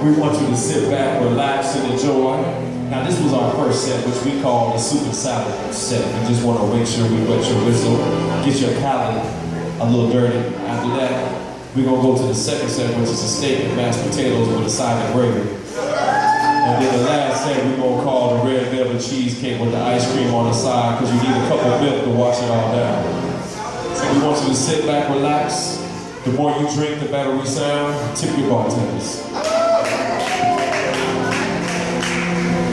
We want you to sit back, relax, and enjoy. Now this was our first set, which we call the super salad set. We just want to make sure we wet your whistle, get your palate a little dirty. After that, we're going to go to the second set, which is a steak and mashed potatoes with a side of gravy. And then the last set we're going to call the red velvet cheesecake with the ice cream on the side, because you need a cup of milk to wash it all down. So we want you to sit back, relax. The more you drink, the better we sound. Tip your bartenders.